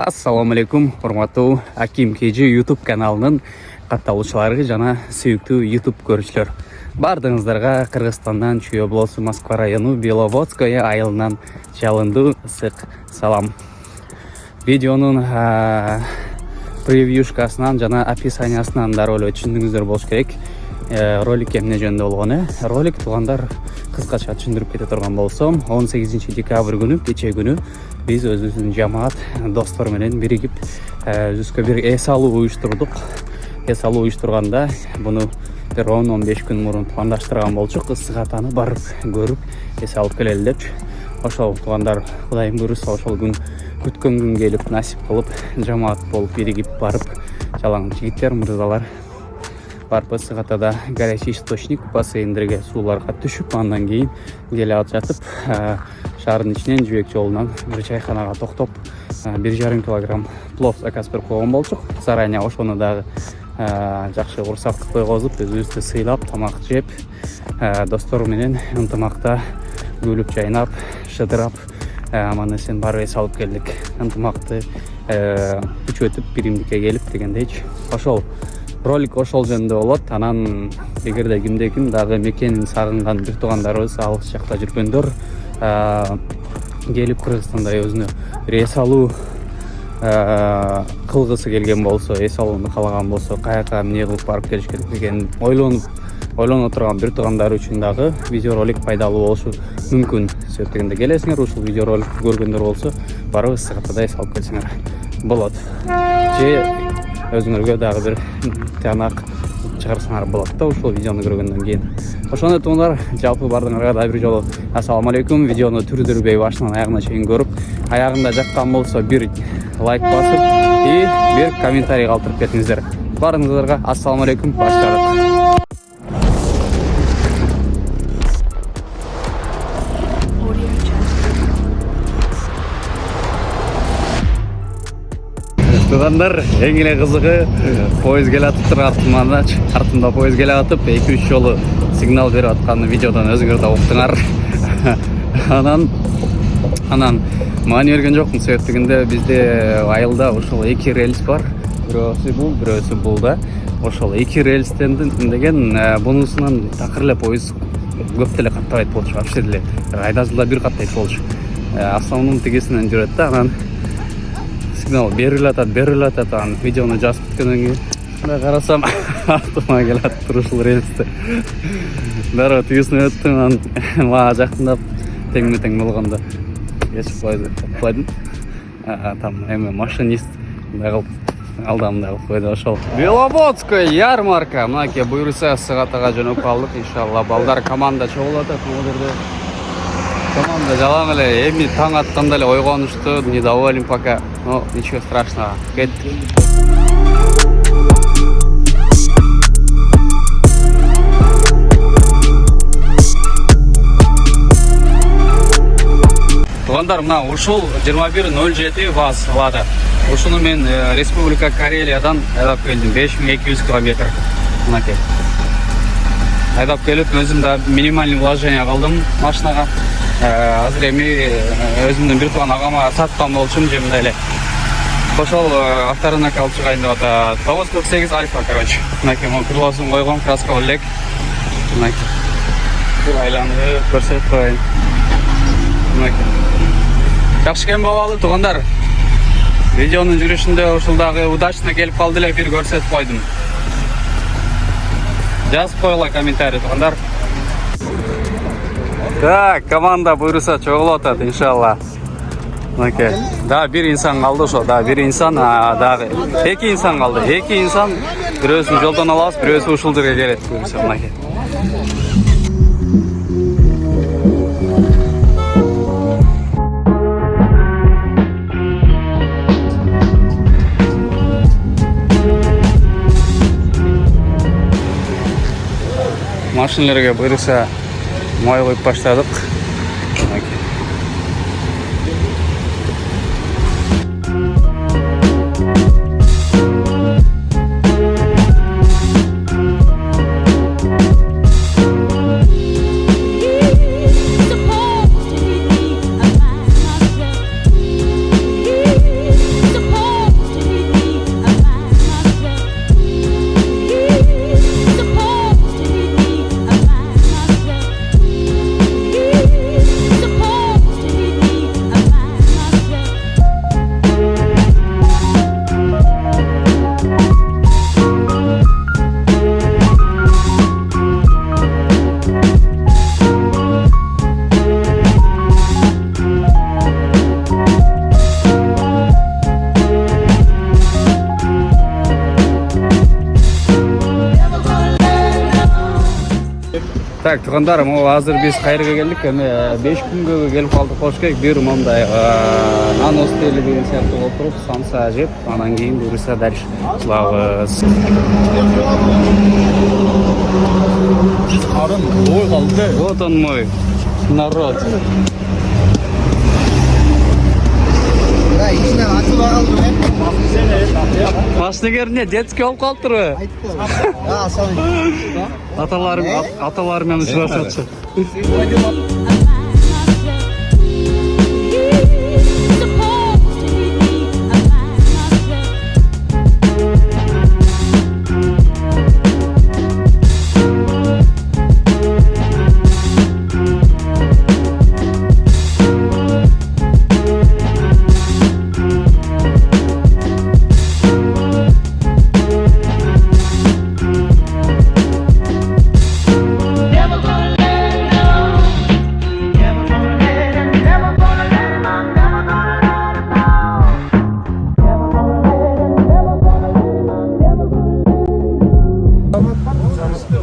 Assalamu alaikum, урматтуу Аким KG YouTube каналынын катталуучулары жана сүйүктүү YouTube көрүүчүлөр. Бардыгыңыздарга Кыргызстандан Чүй облусу Москва району Беловодское айылынан жалындуу ысык салам. Видеонун превьюшкасынан жана описаниясынан дароо эле түшүндүңүздөр болуш керек. Ролик эмне жөнүндө болгону? Ролик туугандар кыскача түшүндүрүп кете турган болсом, 18 декабрь күнү кече күнү биз өзүбүздүн жамаат достор менен биригип өзүбүзгө бир эс алуу уюштурдук. Эс алуу уюштурганда буну бир 10-15 күн мурун пландаштырган болчук. Ысык атаны барып көрүп эс алып келели деп. Ошол туугандар Кудайым буйруса ошол күн күткөн күн келип насип кылып жамаат болуп биригип барып жалаң жигиттер, мырзалар барып ысык атада горячий источник бассейндерге сууларга түшүп, андан кийин келе жатып шаардын ичинен жибек жолунан бир чайканага токтоп 1,5 килограмм плов заказ берип койгон болчук. Заранее ошону дагы жакшы курсак койгозуп, өзүбүздү сыйлап, тамак жеп, достор менен ынтымакта күлүп жайнап, шыдырап, аман эсен барып эс алып келдик. Ынтымакты күч өтүп, биримдикке келип дегендейчи. Ошол ролик ошол жөнүндө болот. Анан эгерде кимде-ким дагы мекенин сагынган бир туугандарыбыз алыс жакта жүргөндөр келип Кыргызстанда өзүнө бир эс алуу кылгысы келген болсо, эс алууну каалаган болсо, каяка эмне кылып барып келиш керек деген ойлонуп турган бир туугандар үчүн дагы видеоролик пайдалуу болушу мүмкүн. Сөйтгөндө келесиңер, ушул видеороликтти көргөндөр болсо, барып ысык атада эс алып келсеңер болот. Же өзүңөргө дагы бир тыянак чыгарсаңар болот да ушул видеону көргөндөн кийин. Ошондой туугандар, жалпы бардыгыңарга да бир жолу ассаламу алейкум. Видеону түрдүрбөй башынан аягына чейин көрүп, аягында жаккан болсо бир лайк басып и бир комментарий калтырып кетиңиздер. Баарыңыздарга ассаламу алейкум, баштадык. Туугандар, эң эле кызыгы поезд келе атып турат, артында поезд келе атып 2-3 жолу сигнал берип аткан видеодон өзүңөр да уктуңар. Анан маани берген жокмун, себептигинде бизде айылда ошол 2 рельс бар. Бирөөсү бул да. Ошол 2 рельстен деген бунусунан такыр эле поезд көп деле каттабайт болчу, вообще деле айда жылда бир каттайт болчу. Основнун тигисинен жүрөт да, анан сигнал берилип атат, анан видеону жазып бүткөндөн кийин мына карасам автомобиль келе атып ушул рельсте. Дароо тигисине өттүм, анан мага жакындап тең болгондо эсип койдум. Там эме машинист дагы алдамда кылып койду. Ошол Беловодская ярмарка. Мынакей буйруса ысык атага жөнөп калдык. Иншалла балдар команда чогулуп атат бул жерде. Команда жалаң эле эми таң атканда эле ойгонушту, недоволен пока. Но ничего страшного. Кеттик. Туугандар, мына ушул 21:07 ВАЗ Лада. Ушуну мен Республика Карелиядан айдап келдим, 5200 километр. Мынакей. Айдап келип, өзүм да минимальный вложение кылдым машинага. Азыр эми өзүмдүн бир тууган агама саткан болчумун жемде эле. Ошол авторынак алып чыгайын деп атат. 948 альфа, короче. Мынакей могу крылосун койгон, краска элек. Мынакей. Бул айланды көрсөтүп коеюн. Мынакей. Жакшы экен болобу туугандар. Видеонун жүрүшүндө ушул дагы удачно келип калды эле, бир көрсөтүп койдум. Жазып койгула комментарий туугандар. Так, команда буйруса чогулуп атат, иншалла. Мынакей. Да, бир инсан калды ошо, да, бир инсан, дагы 2 инсан калды. 2 инсан, бирөөсүн жолдон алабыз, бирөөсү ушул жерге келет буйруса, мынакей. Машинелерге буйруса май коюп баштадык. Supposed to be a man myself. Так, туугандар, азыр биз кайерге келдик? Эми 5 күнгө келип калдык болуш керек. Бир момундай нан стейли деген сыяктуу отуруп, самса жеп, анан кийин буюрса дальше кылабыз. Арын ой калды. Вот он мой народ. Машинегерне детский болуп калыптырбы? Аталар менен учурашат.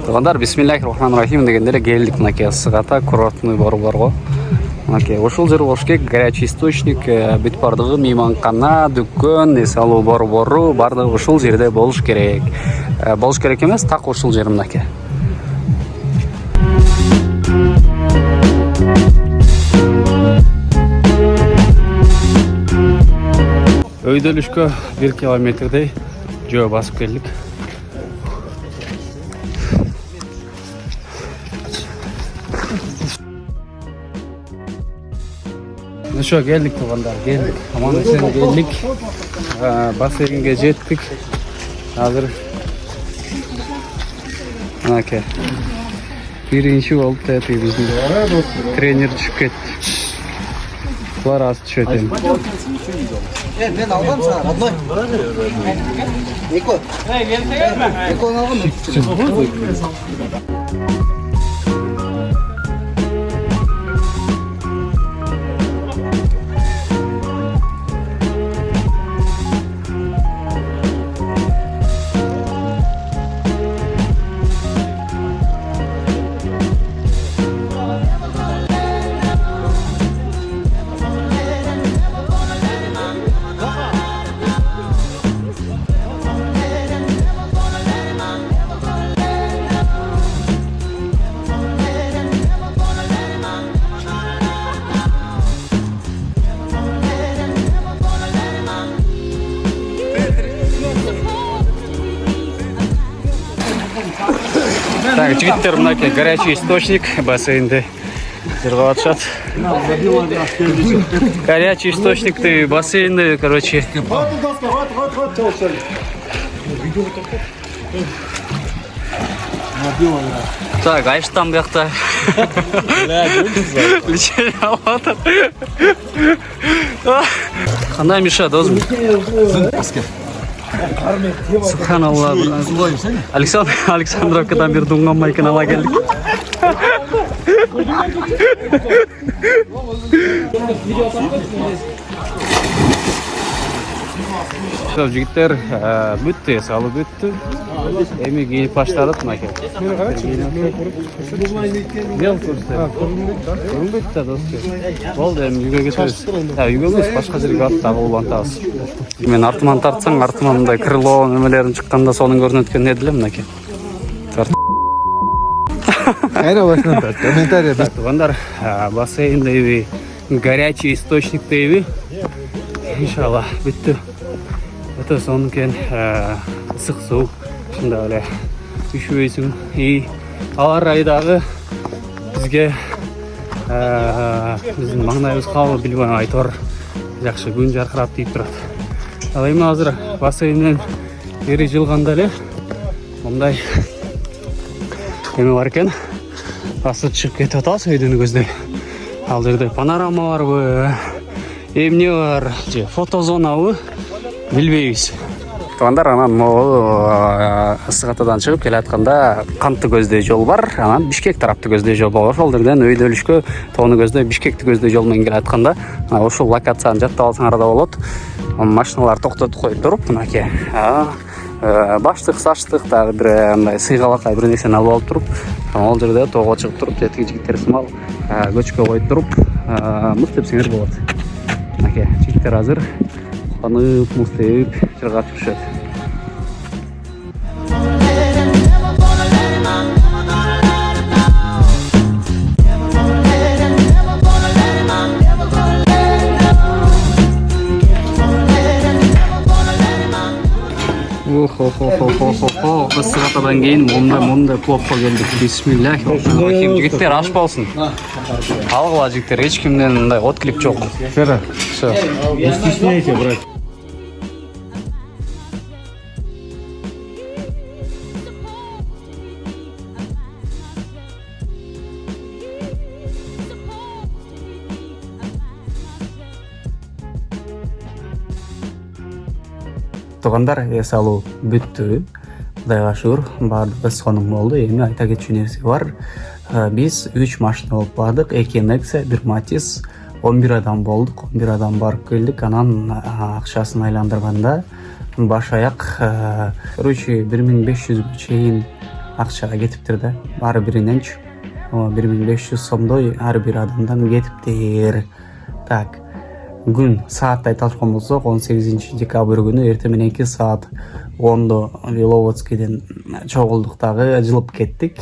Туугандар, бисмиллахир-рахманир-рахим дегенде эле келдик мынакей Сыгата курортный борборго. Мынакей ушул жер болуш керек, горячий источник, бүт бардыгы мейманкана, дүкөн, эс алуу борбору бардыгы ушул жерде болуш керек. Болуш керек эмес, так ушул жер мынакей. Өйдөлүшкө 1 километрдей жөө басып келдик. Ну что, geldik туугандар, geldik. Аман эсен келдик. Бассейнге жеттик. Азыр мынакей биринчи болуп жатты биздин тренер түшүп кетти. Булар аз түшөт эми. Мен алгам сага, родной. Эко. Эконы алгам. Так, жигиттер мынакей горячий источник бассейнде жыргап атышат. Горячий источникти бассейнди, короче. Так, Айш там бuyakta. Лечение алып атат. Кандай миша дозу? Субханаллах. Александровкадан бир дуңган майкын ала келдик. Жигиттер бүттү, салып бүттү. Эми кийип баштадык мынакей. Мел көрсөтөм. Көрүнбөйт да достор. Болду, эми үйгө кетебиз. Үйгө эмес, башка жерге барып дагы улантабыз. Мен артыман тартсаң, артыман мындай крыло немелерин чыкканда сонун көрүнөт экен деди эле мынакей. Кайра башынан тарт. Комментарий Так, туугандар, бассейндеби горячий источниктеби иншалла бүттү. Это сонун экен, ысык суу. Ушундай эле үшүбөйсүң. И ауа райы дагы бизге биздин маңнайыбыз кабыл билбей айтор жакшы күн жаркырап тийип турат. Ал эми азыр бассейнден бери жылганда эле мындай эме бар экен. Асып чыгып кетип атабыз өйдөнү көздөй. Ал жерде панорама барбы, эмне бар, же фотозонабы билбейбиз. Туугандар, анан могу Сыгатадан чыгып келатканда Канты көздөй жол бар, анан Бишкек тараптуу көздөй жол бар. Ошол жерден өйдөлүшкө тоону көздөй Бишкекти көздөй жол менен келатканда ошол локацияны жаттап алсаңар да болот. Машиналар токтотуп коюп туруп, мынакей баштык сачтык дагы бир мындай сыйгалакай бир нерсени алып алып туруп ал жерде тоого чыгып туруп жетиги жигиттер сымал көчкө коюп туруп муз тепсеңер болот. Аке жигиттер азыр канып муз теп чыргап жүрүшөт. Ысык атадан кийин мондай пловко келдик. Бисмиллахи. Жигиттер аш болсун. Алгыла жигиттер, эч кимден мындай отклик жок. Сера, Всё. не стесняйся, брат. Туугандар, эс алуу бүттү. Кудайга шүгүр, баардыгы сонун болду. Эми айта кетчү нерсе бар. Биз 3 машина болуп бардык. 2 Nexia, 1 Matiz, 11 адам болдук. 11 адам барып келдик. Анан акчасын айландырганда баш аяк короче 1500 чейин акчага кетиптир да. Баары бириненчи 1500 сомдой ар бир адамдан кетиптир. Так. Күн саатты айта алышкан болсок 18 декабрь күнү эртең мененки саат 10-до Виловодскийден чогулдук дагы жылып кеттик.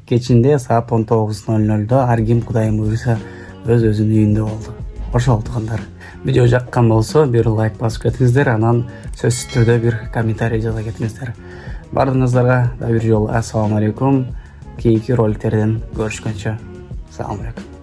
Кечинде саат 19:00 ар ким Кудайым буйруса өз-өзүнүн үйүндө болду. Ошол туугандар. Видео жаккан болсо бир лайк басып кетиңиздер, анан сөзсүз түрдө бир комментарий жаза кетиңиздер. Бардыгыңыздарга да бир жолу ассаламу алейкум. Кийинки роликтерден көрүшкөнчө. Assalamu alaikum.